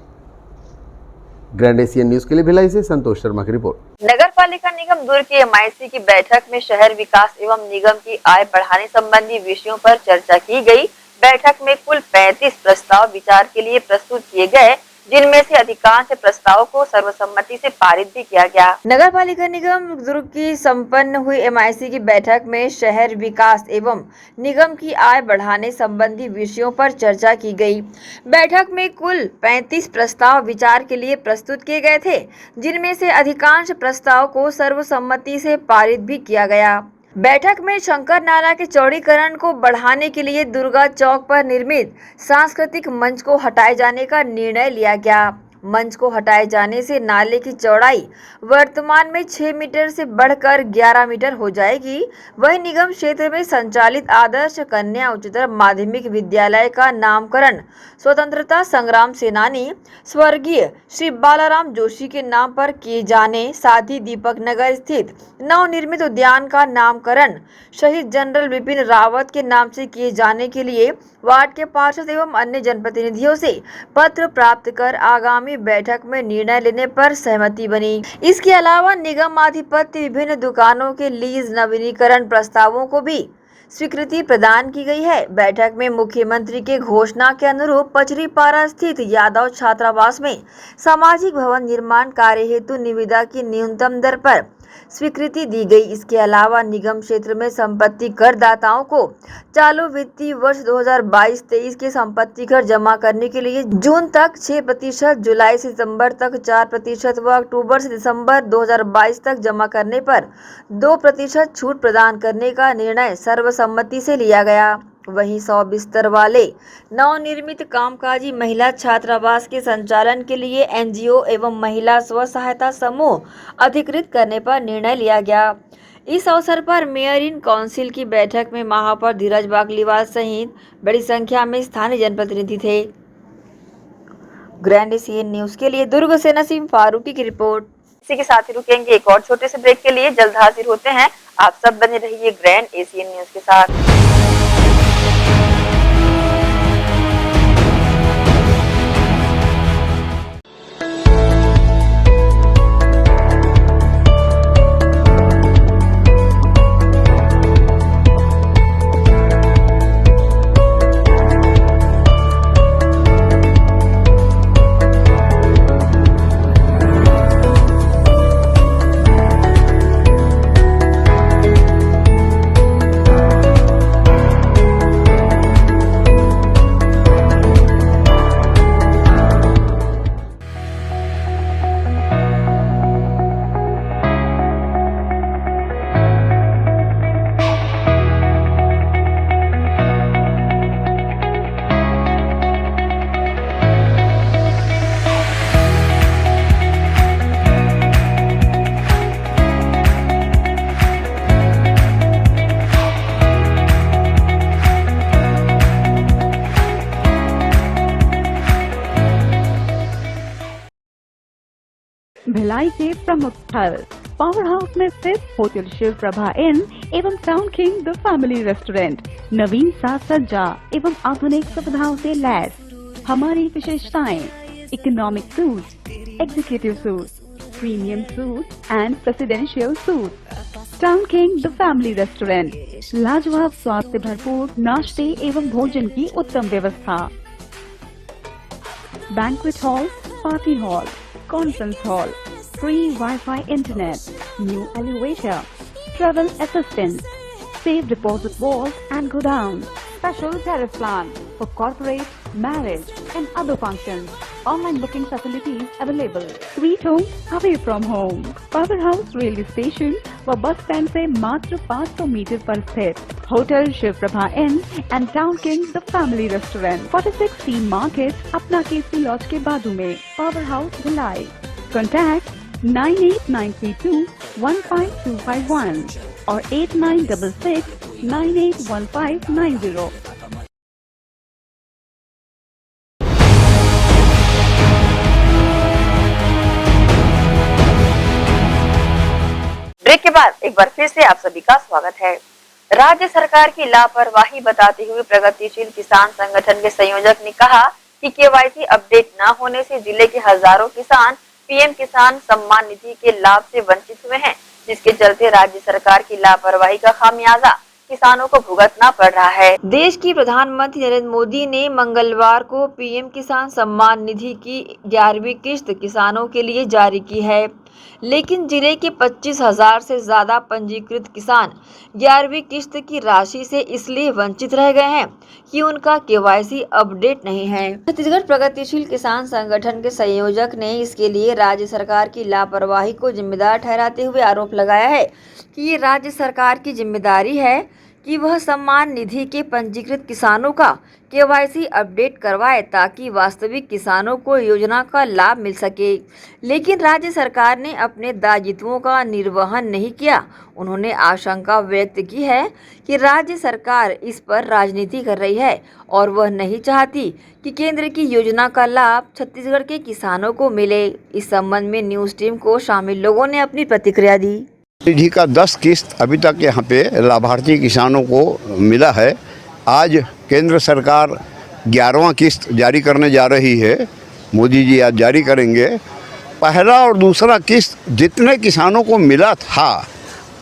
ग्रैंड एशियन न्यूज के लिए भिलाई से संतोष शर्मा की रिपोर्ट। नगर पालिका निगम दुर्ग की MIC की बैठक में शहर विकास एवं निगम की आय बढ़ाने संबंधी विषयों पर चर्चा की गई। बैठक में कुल 35 प्रस्ताव विचार के लिए प्रस्तुत किए गए, जिनमें से अधिकांश प्रस्तावों को सर्वसम्मति से पारित भी किया गया। नगर पालिका निगम दुर्ग की संपन्न हुई MIC की बैठक में शहर विकास एवं निगम की आय बढ़ाने संबंधी विषयों पर चर्चा की गई। बैठक में कुल 35 प्रस्ताव विचार के लिए प्रस्तुत किए गए थे, जिनमें से अधिकांश प्रस्ताव को सर्वसम्मति से पारित भी किया गया। बैठक में शंकर नाला के चौड़ीकरण को बढ़ाने के लिए दुर्गा चौक पर निर्मित सांस्कृतिक मंच को हटाए जाने का निर्णय लिया गया। मंच को हटाए जाने से नाले की चौड़ाई वर्तमान में 6 मीटर से बढ़कर 11 मीटर हो जाएगी। वहीं निगम क्षेत्र में संचालित आदर्श कन्या उच्चतर माध्यमिक विद्यालय का नामकरण स्वतंत्रता संग्राम सेनानी स्वर्गीय श्री बालाराम जोशी के नाम पर किए जाने, साथ ही दीपक नगर स्थित नवनिर्मित उद्यान का नामकरण शहीद जनरल बिपिन रावत के नाम से किए जाने के लिए वार्ड के पार्षद एवं अन्य जनप्रतिनिधियों से पत्र प्राप्त कर आगामी बैठक में निर्णय लेने पर सहमति बनी। इसके अलावा निगम आधिपत्य विभिन्न दुकानों के लीज नवीनीकरण प्रस्तावों को भी स्वीकृति प्रदान की गई है। बैठक में मुख्यमंत्री के घोषणा के अनुरूप पचरीपारा स्थित यादव छात्रावास में सामाजिक भवन निर्माण कार्य हेतु निविदा की न्यूनतम दर पर स्वीकृति दी गई। इसके अलावा निगम क्षेत्र में संपत्ति कर दाताओं को चालू वित्तीय वर्ष 2022-23 के संपत्ति कर जमा करने के लिए जून तक 6%, जुलाई से सितंबर तक 4% व अक्टूबर से दिसंबर 2022 तक जमा करने पर 2% छूट प्रदान करने का निर्णय सर्वसम्मति से लिया गया। वहीं 100 बिस्तर वाले नवनिर्मित कामकाजी महिला छात्रावास के संचालन के लिए एनजीओ एवं महिला स्व सहायता समूह अधिकृत करने पर निर्णय लिया गया। इस अवसर पर मेयर इन काउंसिल की बैठक में महापौर धीरज बागलीवाल सहित बड़ी संख्या में स्थानीय जनप्रतिनिधि थे। ग्रैंड एशियन न्यूज के लिए दुर्ग से नसीम फारूकी की रिपोर्ट। इसी के साथ ही रुकेंगे एक और छोटे से ब्रेक के लिए, जल्द हाजिर होते हैं। आप सब बने रहिए ग्रैंड एशियन न्यूज के साथ। भिलाई के प्रमुख स्थल पावर हाउस में स्थित होटल शिव प्रभा इन एवं Town king the family restaurant नवीन साज सज्जा एवं आधुनिक सुविधाओं से लैस। हमारी विशेषताएं economic suite, executive suite, premium suite and presidential suite. Town king the family restaurant, लाजवाब स्वाद से भरपूर नाश्ते एवं भोजन की उत्तम व्यवस्था। Banquet hall, party hall, conference hall, free Wi-Fi internet, new elevator, travel assistance, safe deposit vault and godown, special tariff plan for corporate, marriage and other functions. Online booking facilities available. Sweet home away from home. Powerhouse railway station व bus stand से मात्र 500 metre पर स्थित hotel Shiv Prabha inn and town king the family restaurant 46 T market अपना KC laws के बाजू में। Power house Bhilai. Contact 98932 15251 और 8966 981590। ब्रेक के बाद एक बार फिर से आप सभी का स्वागत है। राज्य सरकार की लापरवाही बताते हुए प्रगतिशील किसान संगठन के संयोजक ने कहा कि केवाईसी अपडेट न होने से जिले के हजारों किसान पीएम किसान सम्मान निधि के लाभ से वंचित हुए हैं, जिसके चलते राज्य सरकार की लापरवाही का खामियाजा किसानों को भुगतना पड़ रहा है। देश की प्रधानमंत्री नरेंद्र मोदी ने मंगलवार को पीएम किसान सम्मान निधि की 11वीं किश्त किसानों के लिए जारी की है, लेकिन जिले के 25,000 से ज्यादा पंजीकृत किसान 11वीं किश्त की राशि से इसलिए वंचित रह गए हैं कि उनका केवाईसी अपडेट नहीं है। छत्तीसगढ़ प्रगतिशील किसान संगठन के संयोजक ने इसके लिए राज्य सरकार की लापरवाही को जिम्मेदार ठहराते हुए आरोप लगाया है कि ये राज्य सरकार की जिम्मेदारी है कि वह सम्मान निधि के पंजीकृत किसानों का केवाईसी अपडेट करवाए ताकि वास्तविक किसानों को योजना का लाभ मिल सके, लेकिन राज्य सरकार ने अपने दायित्वों का निर्वहन नहीं किया। उन्होंने आशंका व्यक्त की है कि राज्य सरकार इस पर राजनीति कर रही है और वह नहीं चाहती कि केंद्र की योजना का लाभ छत्तीसगढ़ के किसानों को मिले। इस संबंध में न्यूज टीम को शामिल लोगों ने अपनी प्रतिक्रिया दी। निधि का 10 किस्त अभी तक यहाँ पे लाभार्थी किसानों को मिला है। आज केंद्र सरकार 11वां किस्त जारी करने जा रही है। मोदी जी आज जारी करेंगे। पहला और दूसरा किस्त जितने किसानों को मिला था,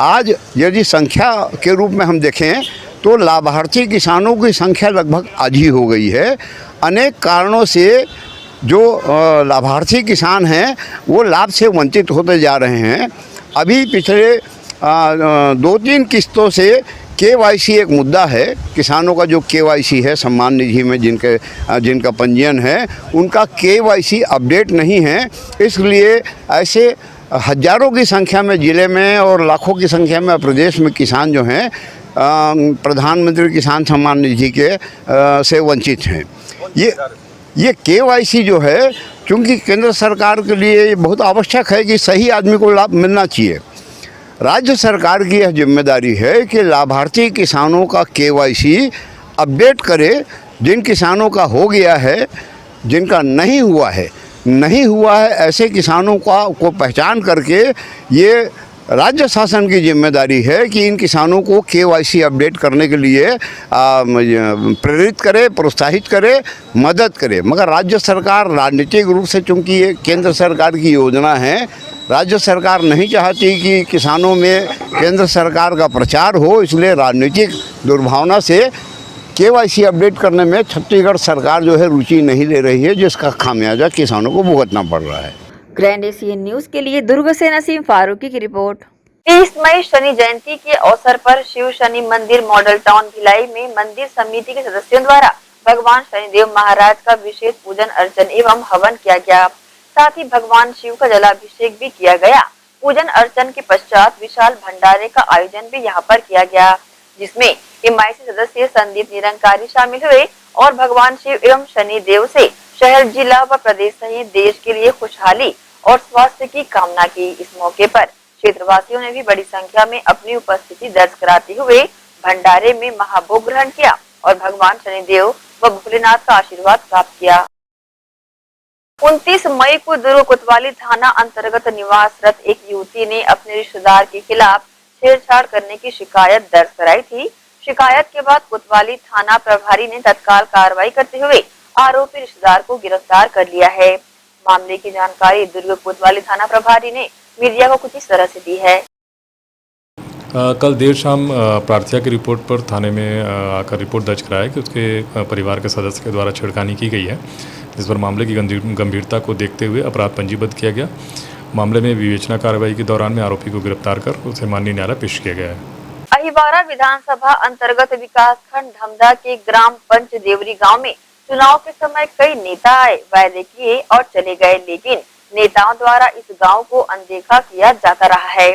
आज यदि संख्या के रूप में हम देखें तो लाभार्थी किसानों की संख्या लगभग आधी हो गई है। अनेक कारणों से जो लाभार्थी किसान हैं वो लाभ से वंचित होते जा रहे हैं। अभी पिछले 2-3 किस्तों से केवाईसी एक मुद्दा है। किसानों का जो केवाईसी है सम्मान निधि में जिनका पंजीयन है, उनका केवाईसी अपडेट नहीं है। इसलिए ऐसे हजारों की संख्या में ज़िले में और लाखों की संख्या में प्रदेश में किसान जो हैं प्रधानमंत्री किसान सम्मान निधि के से वंचित हैं। ये KYC जो है, चूँकि केंद्र सरकार के लिए बहुत आवश्यक है कि सही आदमी को लाभ मिलना चाहिए। राज्य सरकार की यह जिम्मेदारी है कि लाभार्थी किसानों का KYC अपडेट करे। जिन किसानों का हो गया है, जिनका नहीं हुआ है ऐसे किसानों को पहचान करके ये राज्य शासन की जिम्मेदारी है कि इन किसानों को KYC अपडेट करने के लिए प्रेरित करे, प्रोत्साहित करे, मदद करे। मगर राज्य सरकार राजनीतिक रूप से, चूँकि ये केंद्र सरकार की योजना है, राज्य सरकार नहीं चाहती कि किसानों में केंद्र सरकार का प्रचार हो, इसलिए राजनीतिक दुर्भावना से KYC अपडेट करने में छत्तीसगढ़ सरकार जो है रुचि नहीं ले रही है, जिसका खामियाजा किसानों को भुगतना पड़ रहा है। ग्रैंड एशियन न्यूज के लिए दुर्ग से नसीम फारूकी की रिपोर्ट। 30 मई शनि जयंती के अवसर पर शिव शनि मंदिर मॉडल टाउन भिलाई में मंदिर समिति के सदस्यों द्वारा भगवान शनिदेव महाराज का विशेष पूजन अर्चन एवं हवन किया गया। साथ ही भगवान शिव का जलाभिषेक भी किया गया। पूजन अर्चन के पश्चात विशाल भंडारे का आयोजन भी यहाँ पर किया गया, जिसमें MIC सदस्य संदीप निरंकारी शामिल हुए और भगवान शिव एवं शनि देव से शहर, जिला व प्रदेश सहित देश के लिए खुशहाली और स्वास्थ्य की कामना की। इस मौके पर क्षेत्रवासियों ने भी बड़ी संख्या में अपनी उपस्थिति दर्ज कराते हुए भंडारे में महाभोग ग्रहण किया और भगवान शनिदेव व भोलेनाथ का आशीर्वाद प्राप्त किया। 29 मई को दुर्ग कोतवाली थाना अंतर्गत निवासरत एक युवती ने अपने रिश्तेदार के खिलाफ छेड़छाड़ करने की शिकायत दर्ज कराई थी। शिकायत के बाद कोतवाली थाना प्रभारी ने तत्काल कार्रवाई करते हुए आरोपी रिश्तेदार को गिरफ्तार कर लिया है। मामले की जानकारी दुर्ग कोतवाली थाना प्रभारी ने मीडिया को कुछ इस तरह से दी है। कल देर शाम प्रार्थिया की रिपोर्ट पर थाने में आकर रिपोर्ट दर्ज कराया कि उसके परिवार के सदस्य के द्वारा छेड़खानी की गई है, जिस पर मामले की गंभीरता को देखते हुए अपराध पंजीबद्ध किया गया। मामले में विवेचना कार्रवाई के दौरान में आरोपी को गिरफ्तार कर उसे माननीय न्यायालय पेश किया गया है। अहिवारा विधानसभा अंतर्गत विकासखंड धमदा के ग्राम पंचदेवरी गांव में चुनाव के समय कई नेता आए, वायदे किए और चले गए, लेकिन नेताओं द्वारा इस गांव को अनदेखा किया जाता रहा है।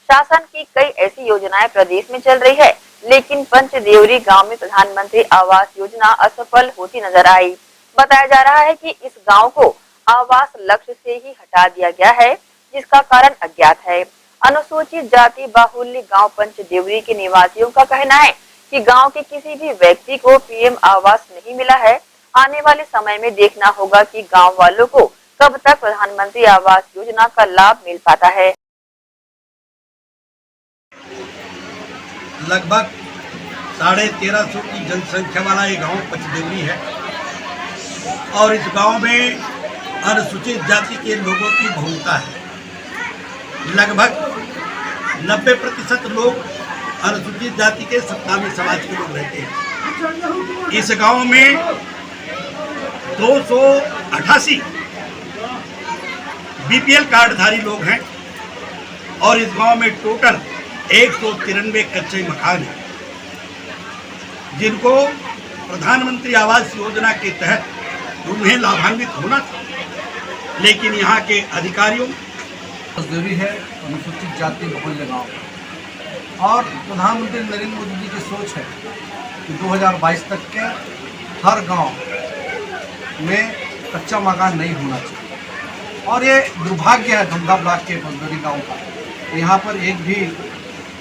शासन की कई ऐसी योजनाएं प्रदेश में चल रही है, लेकिन पंचदेवरी गांव में प्रधानमंत्री आवास योजना असफल होती नजर आई। बताया जा रहा है कि इस गांव को आवास लक्ष्य से ही हटा दिया गया है, जिसका कारण अज्ञात है। अनुसूचित जाति बाहुल्य गांव पंचदेवरी के निवासियों का कहना है कि गांव के किसी भी व्यक्ति को PM आवास नहीं मिला है। आने वाले समय में देखना होगा कि गांव वालों को कब तक प्रधानमंत्री आवास योजना का लाभ मिल पाता है। लगभग 1350 की जनसंख्या वाला ये गांव पंचदेवरी है और इस गांव में अनुसूचित जाति के लोगों की बहुलता है। लगभग 90% लोग अनुसूचित जाति के सत्तावी समाज के लोग रहते हैं। इस गांव में 288 BPL कार्डधारी लोग हैं और इस गांव में टोटल 193 कच्चे मकान हैं, जिनको प्रधानमंत्री आवास योजना के तहत उन्हें लाभान्वित होना था, लेकिन यहाँ के अधिकारियों जरूरी है अनुसूचित जाति बहुल्य गाँव और प्रधानमंत्री नरेंद्र मोदी जी की सोच है कि 2022 तक के हर गांव में कच्चा मकान नहीं होना चाहिए और ये दुर्भाग्य है धमदा ब्लॉक के पंचदेवरी गांव का। तो यहाँ पर एक भी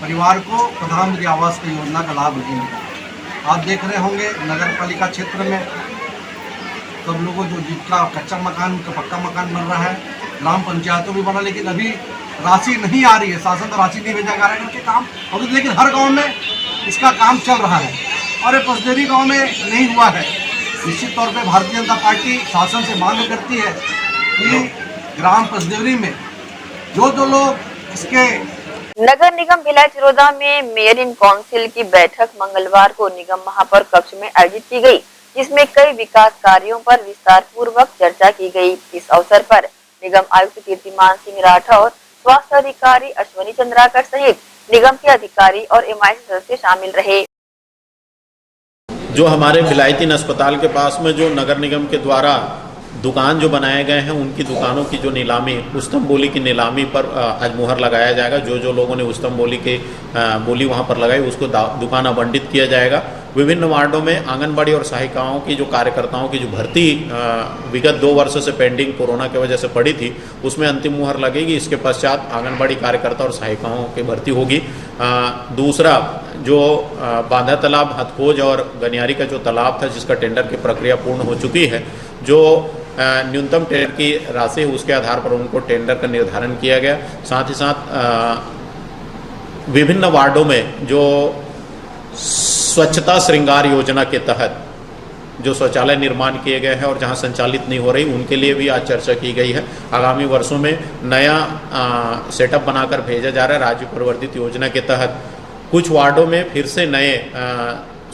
परिवार को प्रधानमंत्री आवास की योजना का लाभ नहीं मिला। आप देख रहे होंगे नगर पालिका क्षेत्र में सब लोगों जो जितना कच्चा मकान उनका पक्का मकान बन रहा है, ग्राम पंचायतों में बना, लेकिन अभी राशि नहीं आ रही है। शासन तो राशि नहीं भेजा जा रहा है उनके काम और, लेकिन हर गांव में इसका काम चल रहा है और ये पंचदेवरी गांव में नहीं हुआ है। निश्चित तौर पे भारतीय जनता पार्टी शासन से मांग करती है कि ग्राम पंचदेवरी में जो लोग इसके नगर निगम भिलाई तिरोदा में मेयर इन काउंसिल की बैठक मंगलवार को निगम महापौर कक्ष में आयोजित की गई, जिसमें कई विकास कार्यों पर विस्तार पूर्वक चर्चा की गई। इस अवसर पर निगम आयुक्त कीर्तिमान सिंह राठौर, स्वास्थ्य अधिकारी अश्वनी चंद्राकर सहित निगम के अधिकारी और MIC सदस्य शामिल रहे। जो हमारे भिलाई 3 अस्पताल के पास में जो नगर निगम के द्वारा दुकान जो बनाए गए हैं उनकी दुकानों की जो नीलामी उच्चतम बोली की नीलामी पर आज मुहर लगाया जाएगा। जो लोगों ने उच्चतम बोली के बोली वहां पर लगाई उसको दुकान आवंटित किया जाएगा। विभिन्न वार्डों में आंगनबाड़ी और सहायिकाओं की जो कार्यकर्ताओं की जो भर्ती विगत 2 वर्षों से पेंडिंग कोरोना की वजह से पड़ी थी उसमें अंतिम मुहर लगेगी। इसके पश्चात आंगनबाड़ी कार्यकर्ता और सहायिकाओं की भर्ती होगी। दूसरा जो बांधा तालाब, हथखोज और गनियारी का जो तालाब था जिसका टेंडर की प्रक्रिया पूर्ण हो चुकी है, जो न्यूनतम टेंडर की राशि है उसके आधार पर उनको टेंडर का निर्धारण किया गया। साथ ही साथ विभिन्न वार्डों में जो स्वच्छता श्रृंगार योजना के तहत जो शौचालय निर्माण किए गए हैं और जहां संचालित नहीं हो रही उनके लिए भी आज चर्चा की गई है। आगामी वर्षों में नया सेटअप बनाकर भेजा जा रहा है। राज्य परिवर्तित योजना के तहत कुछ वार्डों में फिर से नए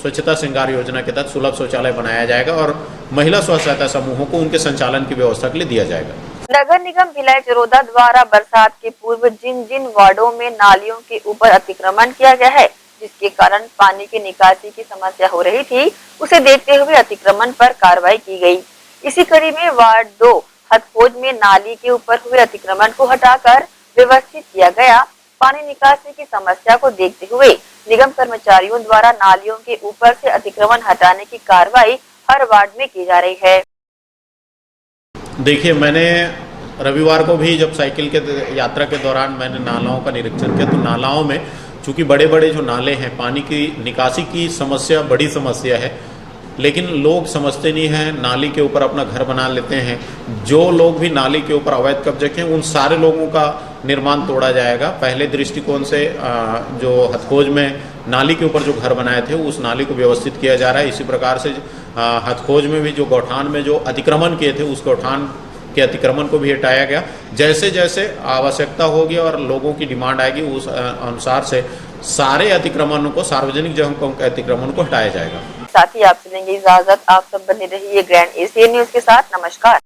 स्वच्छता श्रृंगार योजना के तहत सुलभ शौचालय बनाया जाएगा और महिला स्व सहायता समूहों को उनके संचालन की व्यवस्था के लिए दिया जाएगा। नगर निगम भिलाई चरोदा द्वारा बरसात के पूर्व जिन जिन वार्डों में नालियों के ऊपर अतिक्रमण किया गया है जिसके कारण पानी की निकासी की समस्या हो रही थी, उसे देखते हुए अतिक्रमण पर कार्रवाई की गई। इसी कड़ी में वार्ड 2 हथखोज में नाली के ऊपर हुए अतिक्रमण को हटाकर व्यवस्थित किया गया। पानी निकासी की समस्या को देखते हुए निगम कर्मचारियों द्वारा नालियों के ऊपर से अतिक्रमण हटाने की कार्रवाई हर वार्ड में की जा रही है। देखिए, मैंने रविवार को भी जब साइकिल के यात्रा के दौरान मैंने नालाओं का निरीक्षण किया तो नालाओं में चूंकि बड़े बड़े जो नाले हैं पानी की निकासी की समस्या बड़ी समस्या है, लेकिन लोग समझते नहीं हैं, नाली के ऊपर अपना घर बना लेते हैं। जो लोग भी नाली के ऊपर अवैध कब्जे के उन सारे लोगों का निर्माण तोड़ा जाएगा। पहले दृष्टिकोण से जो हथखोज में नाली के ऊपर जो घर बनाए थे उस नाली को व्यवस्थित किया जा रहा है। इसी प्रकार से हथखोज में भी जो गौठान में जो अतिक्रमण किए थे उस गौठान के अतिक्रमण को भी हटाया गया। जैसे जैसे आवश्यकता होगी और लोगों की डिमांड आएगी उस अनुसार से सारे अतिक्रमणों को, सार्वजनिक जगहों के अतिक्रमण को हटाया जाएगा। साथ ही आपसे लेंगे इजाजत। आप सब बने रहिए ग्रैंड एशिया न्यूज के साथ। नमस्कार।